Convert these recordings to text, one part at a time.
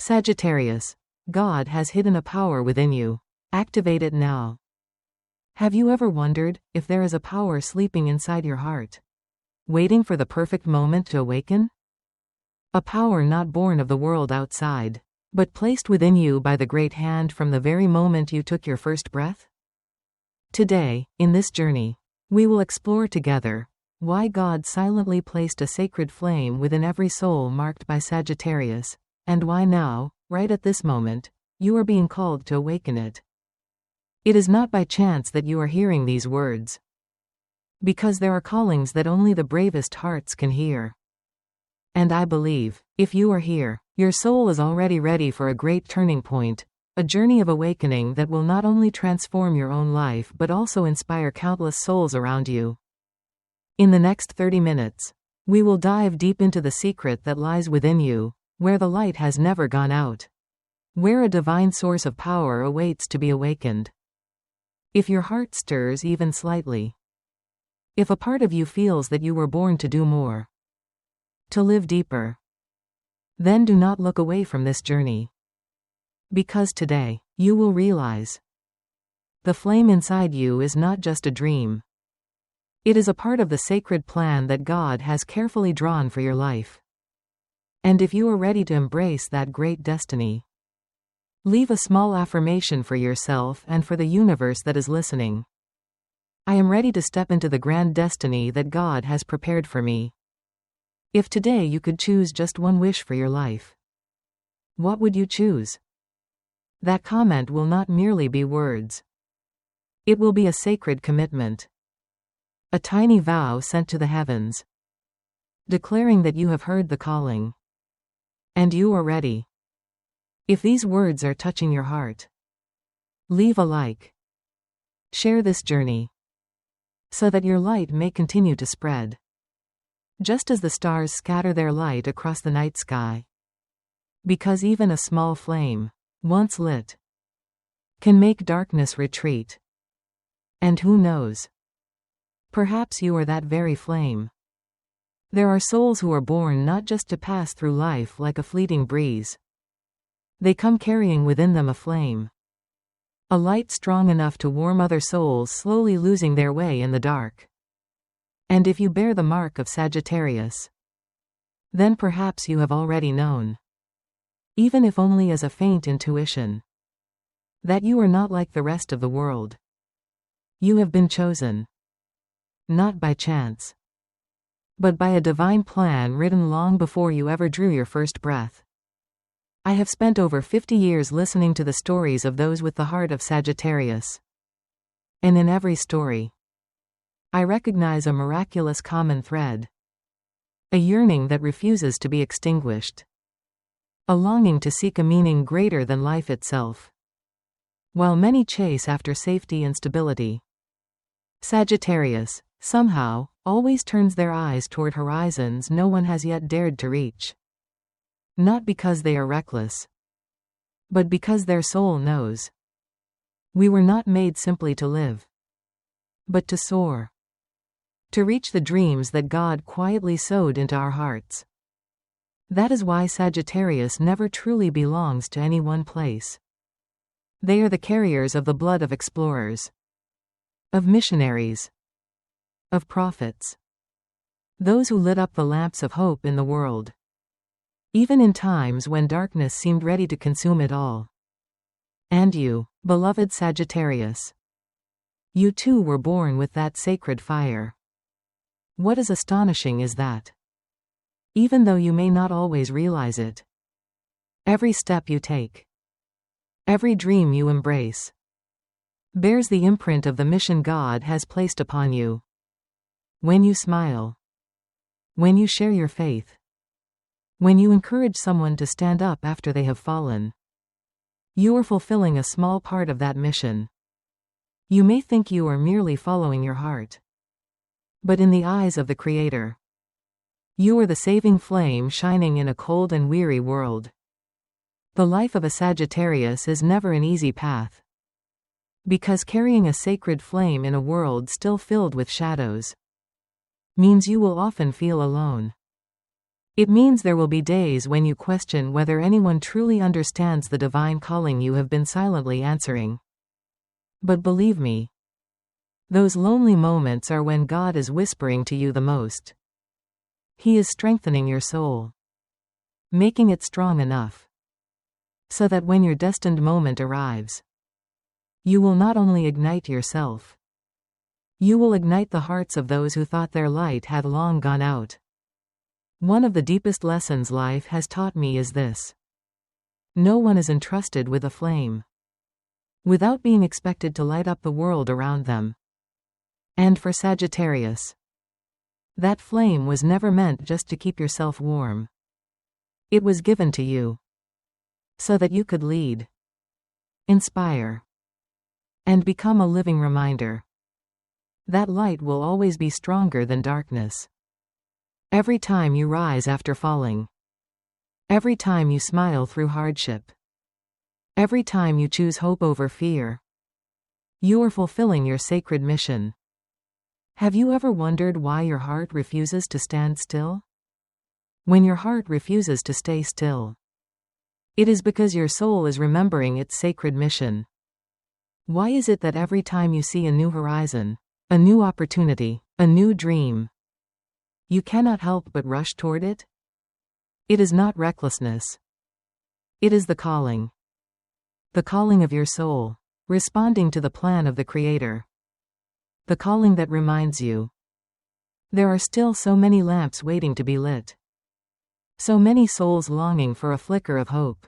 Sagittarius, God has hidden a power within you. Activate it now. Have you ever wondered if there is a power sleeping inside your heart, waiting for the perfect moment to awaken? A power not born of the world outside, but placed within you by the great hand from the very moment you took your first breath? Today, in this journey, we will explore together why God silently placed a sacred flame within every soul marked by Sagittarius, and why now, right at this moment, you are being called to awaken it. It is not by chance that you are hearing these words, because there are callings that only the bravest hearts can hear. And I believe, if you are here, your soul is already ready for a great turning point, a journey of awakening that will not only transform your own life but also inspire countless souls around you. In the next 30 minutes, we will dive deep into the secret that lies within you, where the light has never gone out, where a divine source of power awaits to be awakened. If your heart stirs even slightly, if a part of you feels that you were born to do more, to live deeper, then do not look away from this journey. Because today, you will realize the flame inside you is not just a dream. It is a part of the sacred plan that God has carefully drawn for your life. And if you are ready to embrace that great destiny, leave a small affirmation for yourself and for the universe that is listening. I am ready to step into the grand destiny that God has prepared for me. If today you could choose just one wish for your life, what would you choose? That comment will not merely be words. It will be a sacred commitment. A tiny vow sent to the heavens, declaring that you have heard the calling, and you are ready. If these words are touching your heart, leave a like. Share this journey, so that your light may continue to spread, just as the stars scatter their light across the night sky. Because even a small flame, once lit, can make darkness retreat. And who knows? Perhaps you are that very flame. There are souls who are born not just to pass through life like a fleeting breeze. They come carrying within them a flame, a light strong enough to warm other souls slowly losing their way in the dark. And if you bear the mark of Sagittarius, then perhaps you have already known, even if only as a faint intuition, that you are not like the rest of the world. You have been chosen, not by chance, but by a divine plan written long before you ever drew your first breath. I have spent over 50 years listening to the stories of those with the heart of Sagittarius. And in every story, I recognize a miraculous common thread. A yearning that refuses to be extinguished. A longing to seek a meaning greater than life itself. While many chase after safety and stability, Sagittarius, somehow, always turns their eyes toward horizons no one has yet dared to reach. Not because they are reckless, but because their soul knows. We were not made simply to live, but to soar. To reach the dreams that God quietly sowed into our hearts. That is why Sagittarius never truly belongs to any one place. They are the carriers of the blood of explorers, of missionaries, of prophets. Those who lit up the lamps of hope in the world, even in times when darkness seemed ready to consume it all. And you, beloved Sagittarius, you too were born with that sacred fire. What is astonishing is that, even though you may not always realize it, every step you take, every dream you embrace, bears the imprint of the mission God has placed upon you. When you smile, when you share your faith, when you encourage someone to stand up after they have fallen, you are fulfilling a small part of that mission. You may think you are merely following your heart, but in the eyes of the Creator, you are the saving flame shining in a cold and weary world. The life of a Sagittarius is never an easy path, because carrying a sacred flame in a world still filled with shadows means you will often feel alone. It means there will be days when you question whether anyone truly understands the divine calling you have been silently answering. But believe me, those lonely moments are when God is whispering to you the most. He is strengthening your soul, making it strong enough, so that when your destined moment arrives, you will not only ignite yourself, you will ignite the hearts of those who thought their light had long gone out. One of the deepest lessons life has taught me is this: no one is entrusted with a flame without being expected to light up the world around them. And for Sagittarius, that flame was never meant just to keep yourself warm. It was given to you so that you could lead, inspire, and become a living reminder that light will always be stronger than darkness. Every time you rise after falling, every time you smile through hardship, every time you choose hope over fear, you are fulfilling your sacred mission. Have you ever wondered why your heart refuses to stand still? When your heart refuses to stay still, it is because your soul is remembering its sacred mission. Why is it that every time you see a new horizon, a new opportunity, a new dream, you cannot help but rush toward it? It is not recklessness. It is the calling of your soul, responding to the plan of the Creator. The calling that reminds you there are still so many lamps waiting to be lit, so many souls longing for a flicker of hope,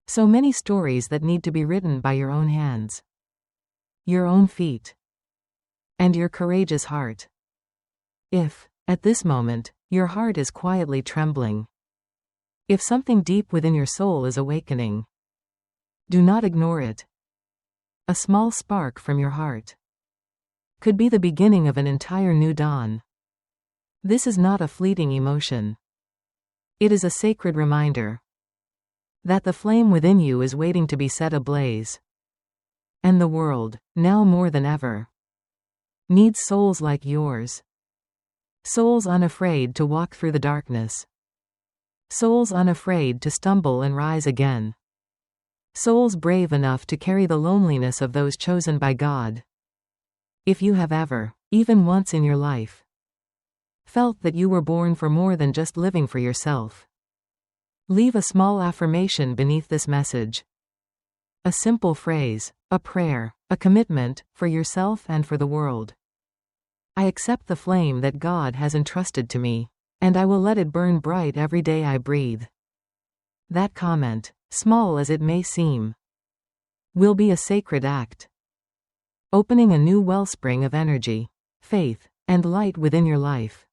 so many stories that need to be written by your own hands, your own feet, and your courageous heart. If, at this moment, your heart is quietly trembling, if something deep within your soul is awakening, do not ignore it. A small spark from your heart could be the beginning of an entire new dawn. This is not a fleeting emotion. It is a sacred reminder that the flame within you is waiting to be set ablaze. And the world, now more than ever, needs souls like yours. Souls unafraid to walk through the darkness. Souls unafraid to stumble and rise again. Souls brave enough to carry the loneliness of those chosen by God. If you have ever, even once in your life, felt that you were born for more than just living for yourself, leave a small affirmation beneath this message. A simple phrase, a prayer, a commitment, for yourself and for the world. I accept the flame that God has entrusted to me, and I will let it burn bright every day I breathe. That comment, small as it may seem, will be a sacred act, opening a new wellspring of energy, faith, and light within your life.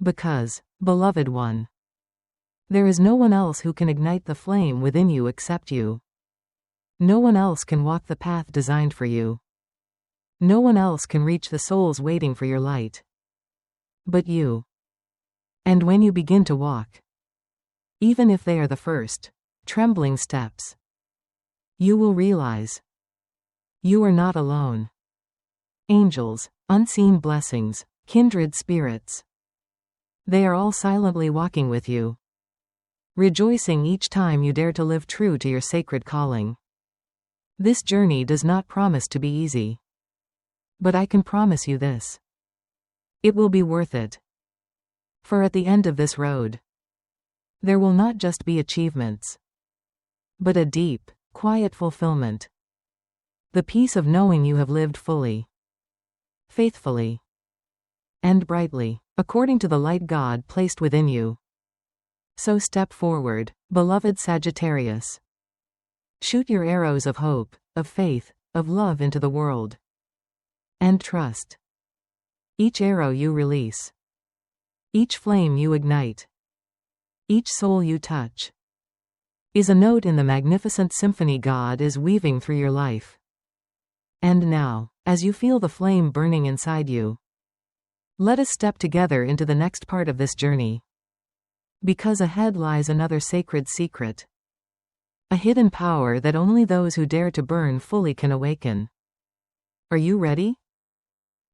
Because, beloved one, there is no one else who can ignite the flame within you except you. No one else can walk the path designed for you. No one else can reach the souls waiting for your light but you. And when you begin to walk, even if they are the first, trembling steps, you will realize you are not alone. Angels, unseen blessings, kindred spirits, they are all silently walking with you, rejoicing each time you dare to live true to your sacred calling. This journey does not promise to be easy. But I can promise you this: it will be worth it. For at the end of this road, there will not just be achievements, but a deep, quiet fulfillment. The peace of knowing you have lived fully, faithfully, and brightly, according to the light God placed within you. So step forward, beloved Sagittarius. Shoot your arrows of hope, of faith, of love into the world. And trust. Each arrow you release, each flame you ignite, each soul you touch, is a note in the magnificent symphony God is weaving through your life. And now, as you feel the flame burning inside you, let us step together into the next part of this journey. Because ahead lies another sacred secret. A hidden power that only those who dare to burn fully can awaken. Are you ready?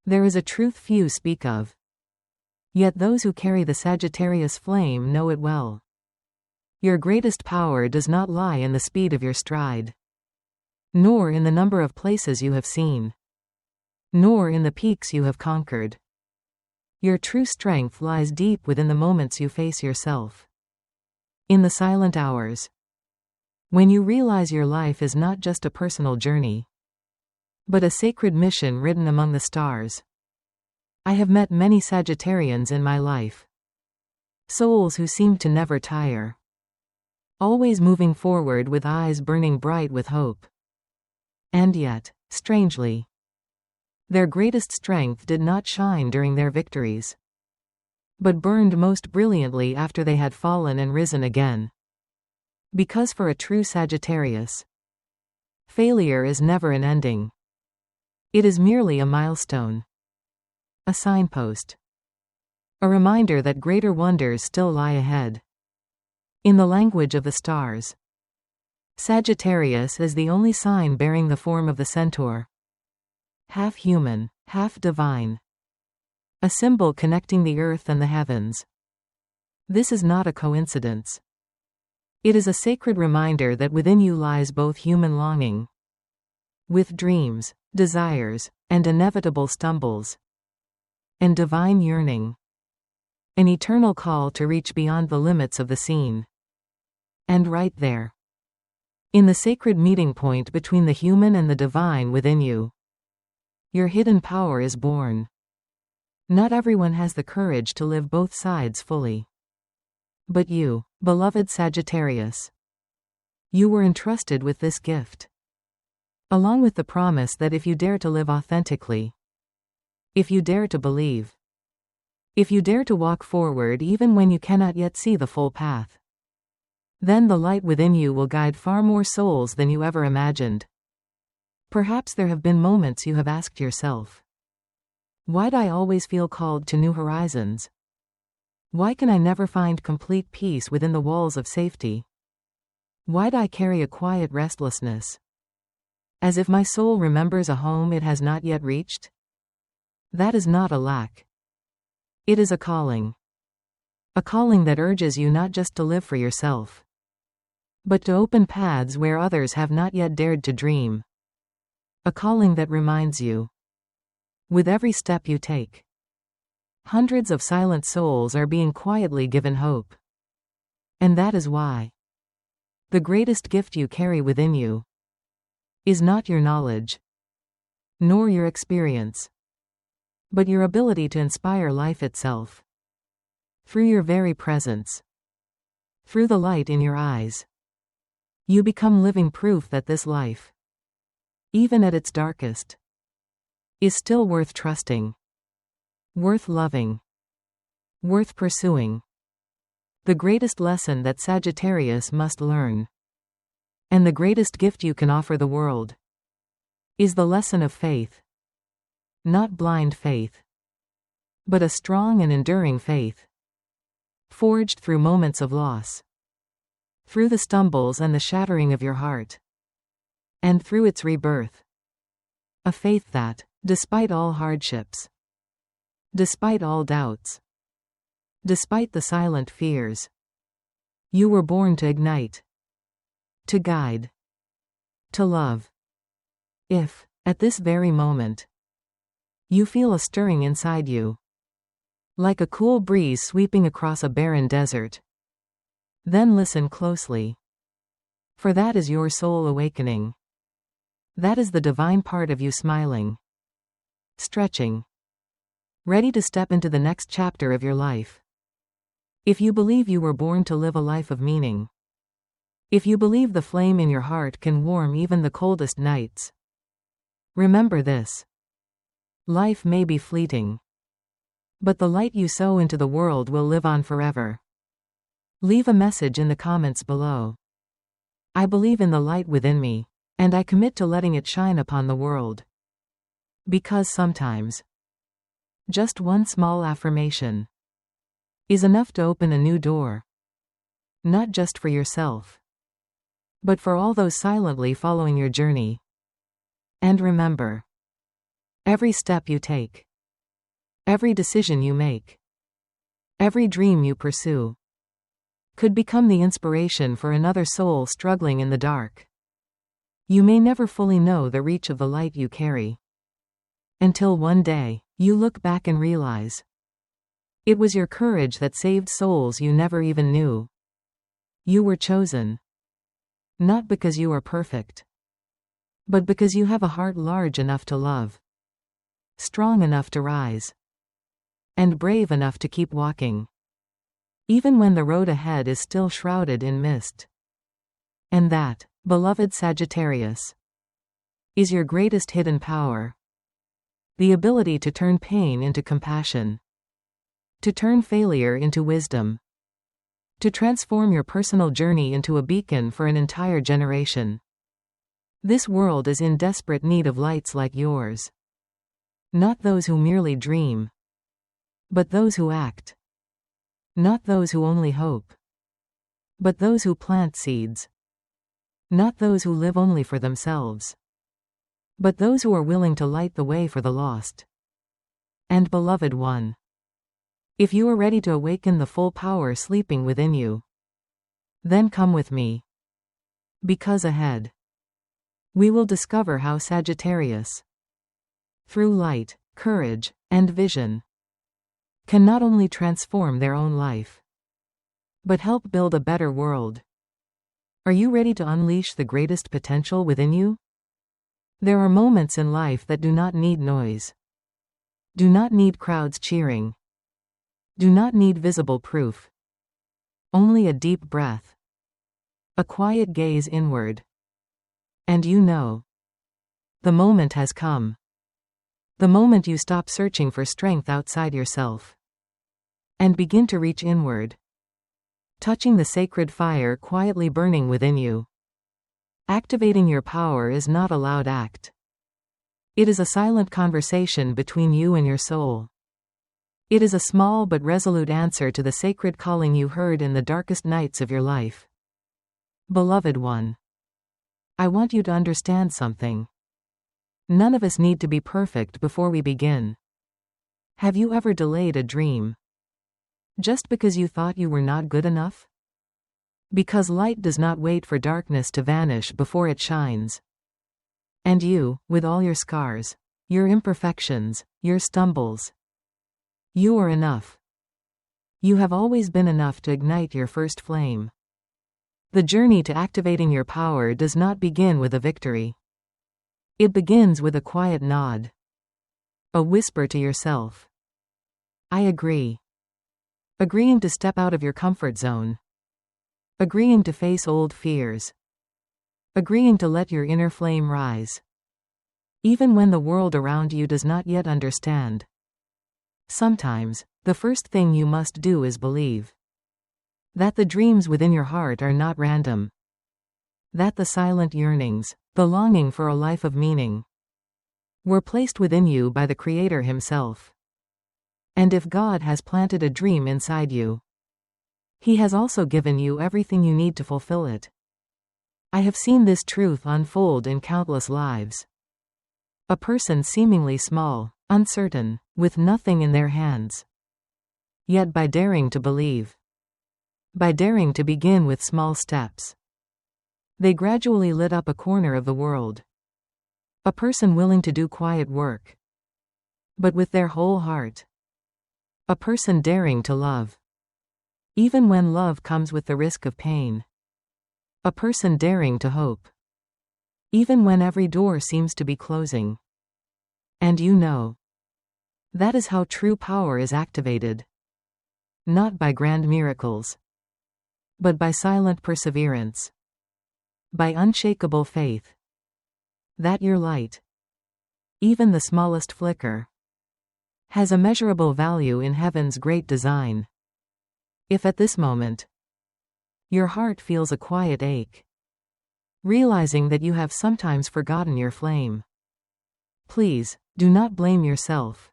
There is a truth few speak of. Yet those who carry the Sagittarius flame know it well. Your greatest power does not lie in the speed of your stride, nor in the number of places you have seen, nor in the peaks you have conquered. Your true strength lies deep within the moments you face yourself. In the silent hours, when you realize your life is not just a personal journey, but a sacred mission written among the stars. I have met many Sagittarians in my life. Souls who seem to never tire, always moving forward with eyes burning bright with hope. And yet, strangely, their greatest strength did not shine during their victories, but burned most brilliantly after they had fallen and risen again. Because for a true Sagittarius, failure is never an ending. It is merely a milestone, a signpost, a reminder that greater wonders still lie ahead. In the language of the stars, Sagittarius is the only sign bearing the form of the centaur. Half human, half divine. A symbol connecting the earth and the heavens. This is not a coincidence. It is a sacred reminder that within you lies both human longing, with dreams, desires, and inevitable stumbles, and divine yearning, an eternal call to reach beyond the limits of the seen. And right there, in the sacred meeting point between the human and the divine within you, your hidden power is born. Not everyone has the courage to live both sides fully. But you, beloved Sagittarius, you were entrusted with this gift, along with the promise that if you dare to live authentically, if you dare to believe, if you dare to walk forward even when you cannot yet see the full path, then the light within you will guide far more souls than you ever imagined. Perhaps there have been moments you have asked yourself, why'd I always feel called to new horizons? Why can I never find complete peace within the walls of safety? Why'd I carry a quiet restlessness, as if my soul remembers a home it has not yet reached? That is not a lack. It is a calling. A calling that urges you not just to live for yourself, but to open paths where others have not yet dared to dream. A calling that reminds you, with every step you take, hundreds of silent souls are being quietly given hope. And that is why the greatest gift you carry within you is not your knowledge, nor your experience, but your ability to inspire life itself. Through your very presence, through the light in your eyes, you become living proof that this life, even at its darkest, is still worth trusting, worth loving, worth pursuing. The greatest lesson that Sagittarius must learn, and the greatest gift you can offer the world, is the lesson of faith. Not blind faith, but a strong and enduring faith, forged through moments of loss, through the stumbles and the shattering of your heart, and through its rebirth. A faith that, despite all hardships, despite all doubts, despite the silent fears, you were born to ignite, to guide, to love. If, at this very moment, you feel a stirring inside you, like a cool breeze sweeping across a barren desert, then listen closely. For that is your soul awakening. That is the divine part of you smiling, stretching, ready to step into the next chapter of your life. If you believe you were born to live a life of meaning, if you believe the flame in your heart can warm even the coldest nights, remember this. Life may be fleeting, but the light you sow into the world will live on forever. Leave a message in the comments below. I believe in the light within me, and I commit to letting it shine upon the world. Because sometimes, just one small affirmation is enough to open a new door, not just for yourself, but for all those silently following your journey. And remember, every step you take, every decision you make, Every dream you pursue could become the inspiration for another soul struggling in the dark. You may never fully know the reach of the light you carry, until one day, you look back and realize it was your courage that saved souls you never even knew. You were chosen, not because you are perfect, but because you have a heart large enough to love, strong enough to rise, and brave enough to keep walking, even when the road ahead is still shrouded in mist. And that, beloved Sagittarius, is your greatest hidden power. The ability to turn pain into compassion, to turn failure into wisdom, to transform your personal journey into a beacon for an entire generation. This world is in desperate need of lights like yours. Not those who merely dream, but those who act. Not those who only hope, but those who plant seeds. Not those who live only for themselves, but those who are willing to light the way for the lost. And beloved one, if you are ready to awaken the full power sleeping within you, then come with me. Because ahead, we will discover how Sagittarius, through light, courage, and vision, can not only transform their own life, but help build a better world. Are you ready to unleash the greatest potential within you? There are moments in life that do not need noise, do not need crowds cheering, do not need visible proof. Only a deep breath, a quiet gaze inward, and you know, the moment has come. The moment you stop searching for strength outside yourself and begin to reach inward, touching the sacred fire quietly burning within you. Activating your power is not a loud act. It is a silent conversation between you and your soul. It is a small but resolute answer to the sacred calling you heard in the darkest nights of your life. Beloved one, I want you to understand something. None of us need to be perfect before we begin. Have you ever delayed a dream just because you thought you were not good enough? Because light does not wait for darkness to vanish before it shines. And you, with all your scars, your imperfections, your stumbles, you are enough. You have always been enough to ignite your first flame. The journey to activating your power does not begin with a victory. It begins with a quiet nod, a whisper to yourself. I agree. Agreeing to step out of your comfort zone. Agreeing to face old fears. Agreeing to let your inner flame rise, even when the world around you does not yet understand. Sometimes, the first thing you must do is believe that the dreams within your heart are not random. That the silent yearnings, the longing for a life of meaning, were placed within you by the Creator Himself. And if God has planted a dream inside you, He has also given you everything you need to fulfill it. I have seen this truth unfold in countless lives. A person seemingly small, uncertain, with nothing in their hands. Yet by daring to believe, by daring to begin with small steps, they gradually lit up a corner of the world. A person willing to do quiet work, but with their whole heart. A person daring to love, even when love comes with the risk of pain. A person daring to hope, even when every door seems to be closing. And you know, that is how true power is activated. Not by grand miracles, but by silent perseverance, by unshakable faith that your light, even the smallest flicker, has immeasurable value in heaven's great design. If at this moment, your heart feels a quiet ache, realizing that you have sometimes forgotten your flame, please, do not blame yourself.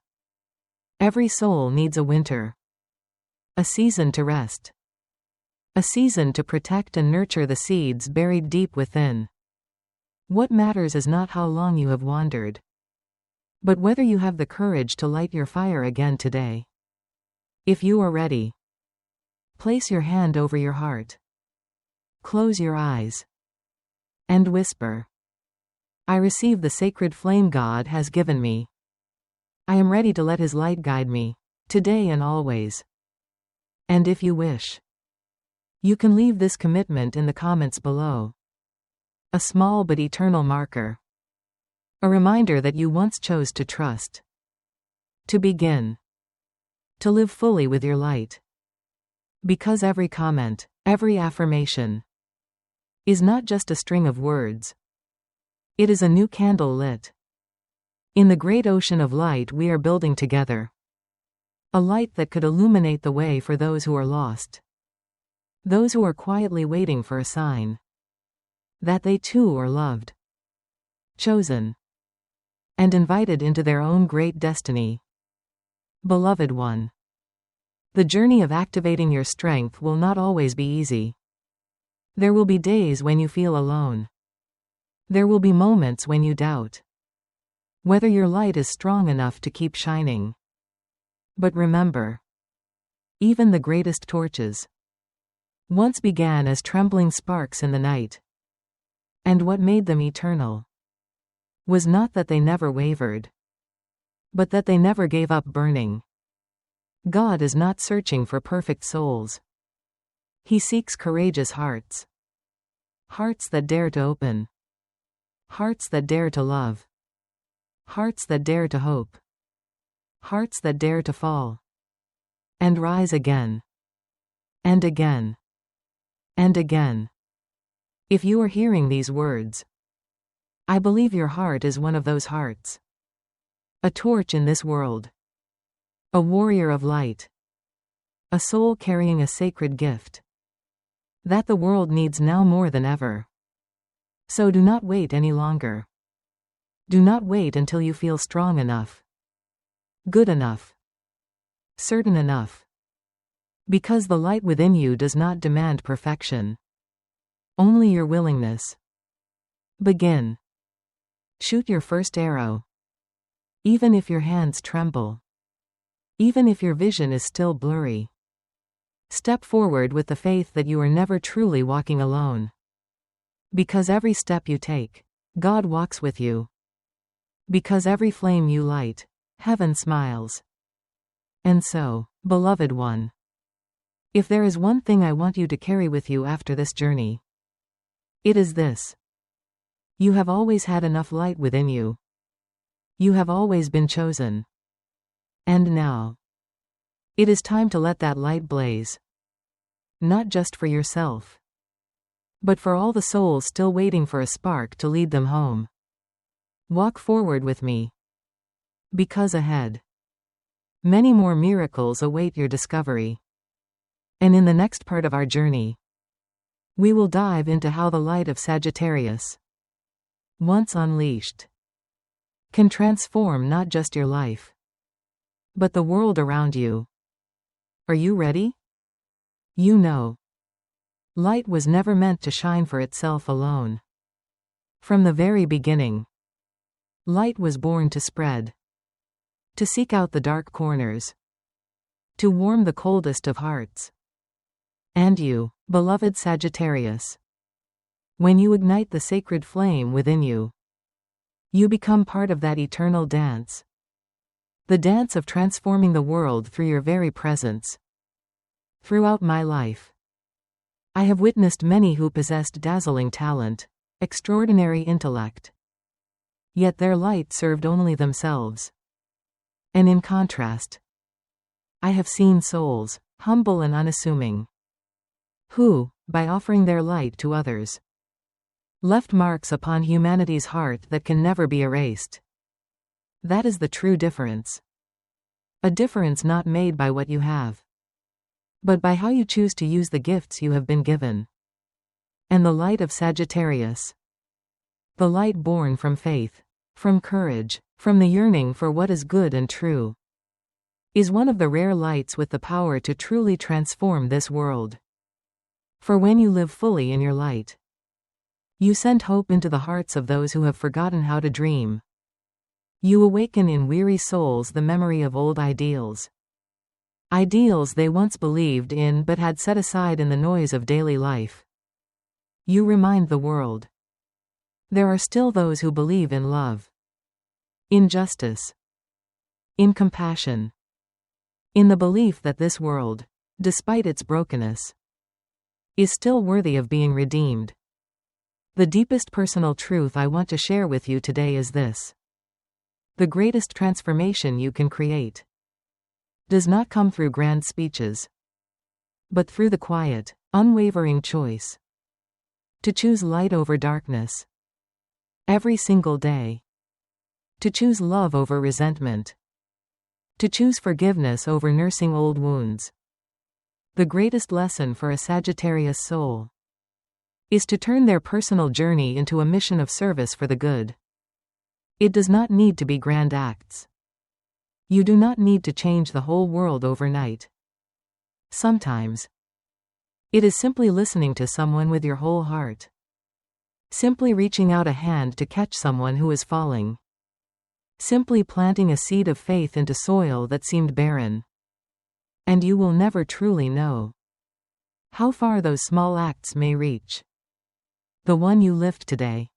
Every soul needs a winter, a season to rest, a season to protect and nurture the seeds buried deep within. What matters is not how long you have wandered, but whether you have the courage to light your fire again today. If you are ready, Place your hand over your heart. Close your eyes. And whisper. I receive the sacred flame God has given me. I am ready to let His light guide me, today and always. And if you wish, you can leave this commitment in the comments below. A small but eternal marker. A reminder that you once chose to trust. To begin. To live fully with your light. Because every comment, every affirmation, is not just a string of words. It is a new candle lit in the great ocean of light we are building together. A light that could illuminate the way for those who are lost. Those who are quietly waiting for a sign that they too are loved, chosen, and invited into their own great destiny. Beloved one, the journey of activating your strength will not always be easy. There will be days when you feel alone. There will be moments when you doubt whether your light is strong enough to keep shining. But remember, even the greatest torches once began as trembling sparks in the night. And what made them eternal was not that they never wavered, but that they never gave up burning. God is not searching for perfect souls. He seeks courageous hearts. Hearts that dare to open. Hearts that dare to love. Hearts that dare to hope. Hearts that dare to fall. And rise again. And again. And again. If you are hearing these words, I believe your heart is one of those hearts. A torch in this world. A warrior of light. A soul carrying a sacred gift that the world needs now more than ever. So do not wait any longer. Do not wait until you feel strong enough, good enough, certain enough. Because the light within you does not demand perfection. Only your willingness. Begin. Shoot your first arrow. Even if your hands tremble. Even if your vision is still blurry. Step forward with the faith that you are never truly walking alone. Because every step you take, God walks with you. Because every flame you light, heaven smiles. And so, beloved one, if there is one thing I want you to carry with you after this journey, it is this. You have always had enough light within you. You have always been chosen. And now, it is time to let that light blaze. Not just for yourself, but for all the souls still waiting for a spark to lead them home. Walk forward with me. Because ahead, many more miracles await your discovery. And in the next part of our journey, we will dive into how the light of Sagittarius, once unleashed, can transform not just your life, but the world around you. Are you ready? You know, light was never meant to shine for itself alone. From the very beginning, light was born to spread, to seek out the dark corners, to warm the coldest of hearts. And you, beloved Sagittarius, when you ignite the sacred flame within you, you become part of that eternal dance. The dance of transforming the world through your very presence. Throughout my life, I have witnessed many who possessed dazzling talent, extraordinary intellect. Yet their light served only themselves. And in contrast, I have seen souls, humble and unassuming, who, by offering their light to others, left marks upon humanity's heart that can never be erased. That is the true difference. A difference not made by what you have, but by how you choose to use the gifts you have been given. And the light of Sagittarius, the light born from faith, from courage, from the yearning for what is good and true, is one of the rare lights with the power to truly transform this world. For when you live fully in your light, you send hope into the hearts of those who have forgotten how to dream. You awaken in weary souls the memory of old ideals. Ideals they once believed in but had set aside in the noise of daily life. You remind the world. There are still those who believe in love, in justice, in compassion, in the belief that this world, despite its brokenness, is still worthy of being redeemed. The deepest personal truth I want to share with you today is this. The greatest transformation you can create does not come through grand speeches, but through the quiet, unwavering choice to choose light over darkness every single day, to choose love over resentment, to choose forgiveness over nursing old wounds. The greatest lesson for a Sagittarius soul is to turn their personal journey into a mission of service for the good. It does not need to be grand acts. You do not need to change the whole world overnight. Sometimes, it is simply listening to someone with your whole heart. Simply reaching out a hand to catch someone who is falling. Simply planting a seed of faith into soil that seemed barren. And you will never truly know how far those small acts may reach. The one you lift today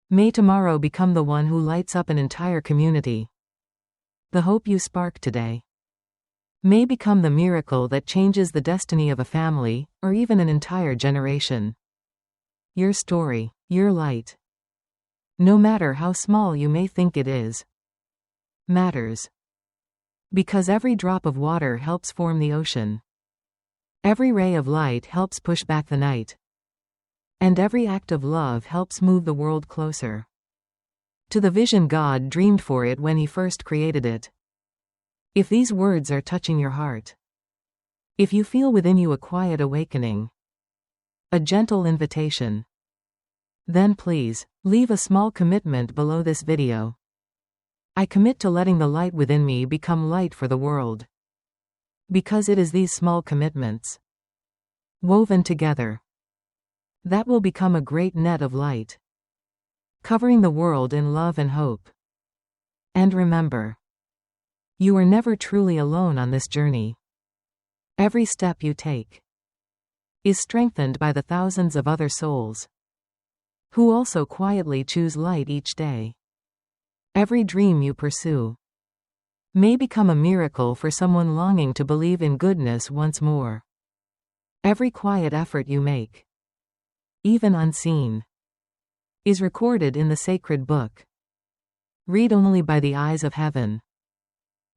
may tomorrow become the one who lights up an entire community. The hope you spark today may become the miracle that changes the destiny of a family, or even an entire generation. Your story, your light, no matter how small you may think it is, matters. Because every drop of water helps form the ocean. Every ray of light helps push back the night. And every act of love helps move the world closer to the vision God dreamed for it when He first created it. If these words are touching your heart, if you feel within you a quiet awakening, a gentle invitation, then please, leave a small commitment below this video. I commit to letting the light within me become light for the world. Because it is these small commitments, woven together, that will become a great net of light, covering the world in love and hope. And remember, you are never truly alone on this journey. Every step you take is strengthened by the thousands of other souls who also quietly choose light each day. Every dream you pursue may become a miracle for someone longing to believe in goodness once more. Every quiet effort you make, even unseen, is recorded in the sacred book. Read only by the eyes of heaven.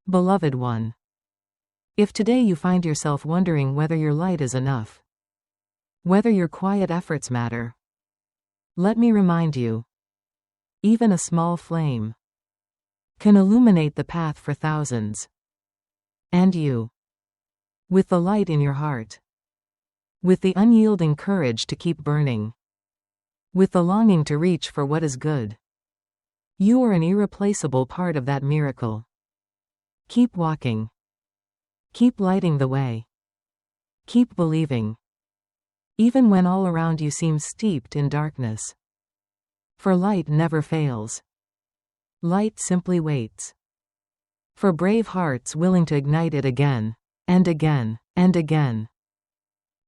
Beloved one, if today you find yourself wondering whether your light is enough, whether your quiet efforts matter, let me remind you, even a small flame can illuminate the path for thousands. And you, with the light in your heart, with the unyielding courage to keep burning, with the longing to reach for what is good, you are an irreplaceable part of that miracle. Keep walking. Keep lighting the way. Keep believing, even when all around you seems steeped in darkness. For light never fails. Light simply waits for brave hearts willing to ignite it again, and again, and again.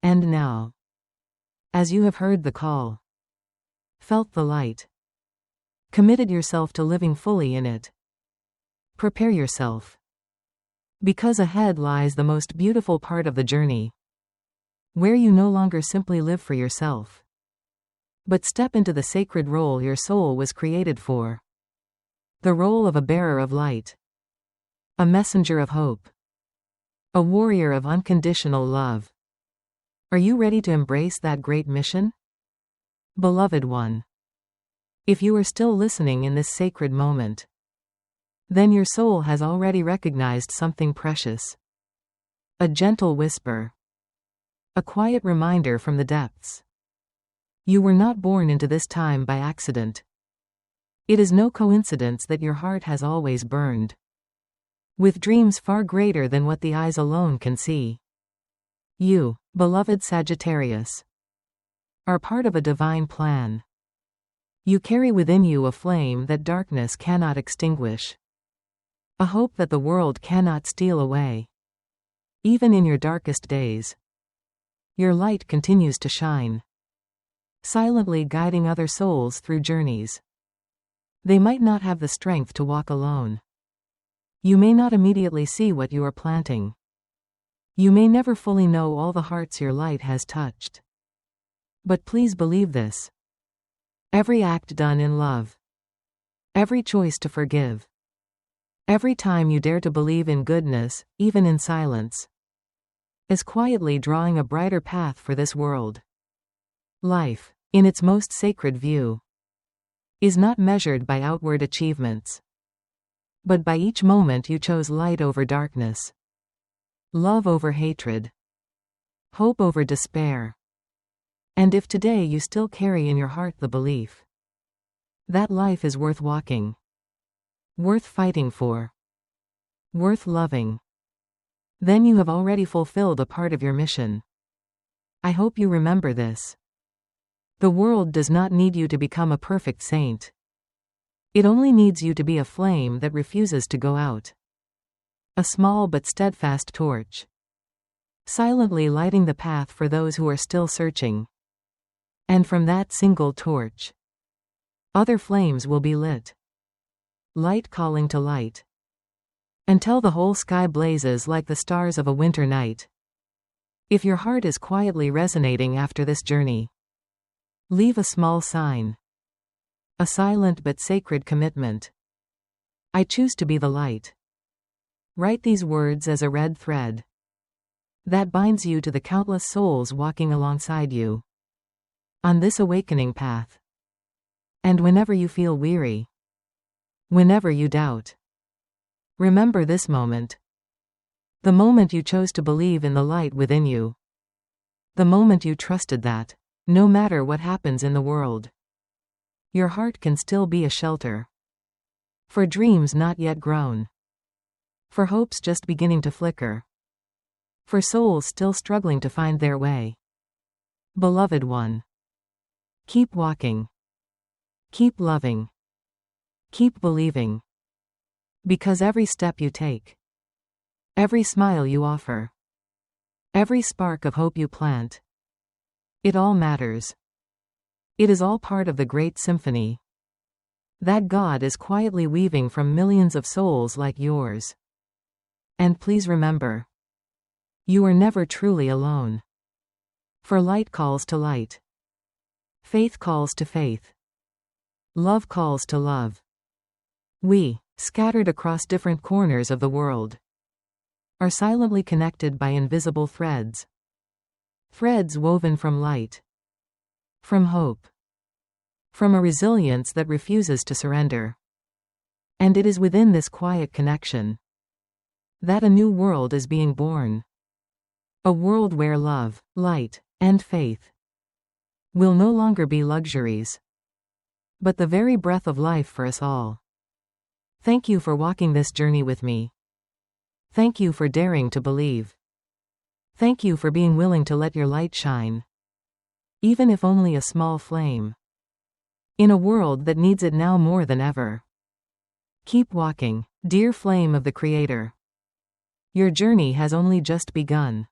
And now, as you have heard the call, felt the light, committed yourself to living fully in it, prepare yourself. Because ahead lies the most beautiful part of the journey, where you no longer simply live for yourself, but step into the sacred role your soul was created for. The role of a bearer of light, a messenger of hope, a warrior of unconditional love. Are you ready to embrace that great mission? Beloved one, if you are still listening in this sacred moment, then your soul has already recognized something precious. A gentle whisper. A quiet reminder from the depths. You were not born into this time by accident. It is no coincidence that your heart has always burned with dreams far greater than what the eyes alone can see. You, beloved Sagittarius, are part of a divine plan. You carry within you a flame that darkness cannot extinguish. A hope that the world cannot steal away. Even in your darkest days, your light continues to shine, silently guiding other souls through journeys they might not have the strength to walk alone. You may not immediately see what you are planting. You may never fully know all the hearts your light has touched. But please believe this. Every act done in love, every choice to forgive, every time you dare to believe in goodness, even in silence, is quietly drawing a brighter path for this world. Life, in its most sacred view, is not measured by outward achievements, but by each moment you chose light over darkness, love over hatred, hope over despair. And if today you still carry in your heart the belief that life is worth walking, worth fighting for, worth loving, then you have already fulfilled a part of your mission. I hope you remember this. The world does not need you to become a perfect saint. It only needs you to be a flame that refuses to go out. A small but steadfast torch, silently lighting the path for those who are still searching. And from that single torch, other flames will be lit. Light calling to light, until the whole sky blazes like the stars of a winter night. If your heart is quietly resonating after this journey, leave a small sign. A silent but sacred commitment. I choose to be the light. Write these words as a red thread that binds you to the countless souls walking alongside you on this awakening path. And whenever you feel weary, whenever you doubt, remember this moment. The moment you chose to believe in the light within you. The moment you trusted that, no matter what happens in the world, your heart can still be a shelter. For dreams not yet grown. For hopes just beginning to flicker. For souls still struggling to find their way. Beloved one, keep walking. Keep loving. Keep believing. Because every step you take, every smile you offer, every spark of hope you plant, it all matters. It is all part of the great symphony that God is quietly weaving from millions of souls like yours. And please remember, you are never truly alone. For light calls to light. Faith calls to faith. Love calls to love. We, scattered across different corners of the world, are silently connected by invisible threads. Threads woven from light, from hope, from a resilience that refuses to surrender. And it is within this quiet connection that a new world is being born. A world where love, light, and faith will no longer be luxuries, but the very breath of life for us all. Thank you for walking this journey with me. Thank you for daring to believe. Thank you for being willing to let your light shine, even if only a small flame, in a world that needs it now more than ever. Keep walking, dear flame of the Creator. Your journey has only just begun.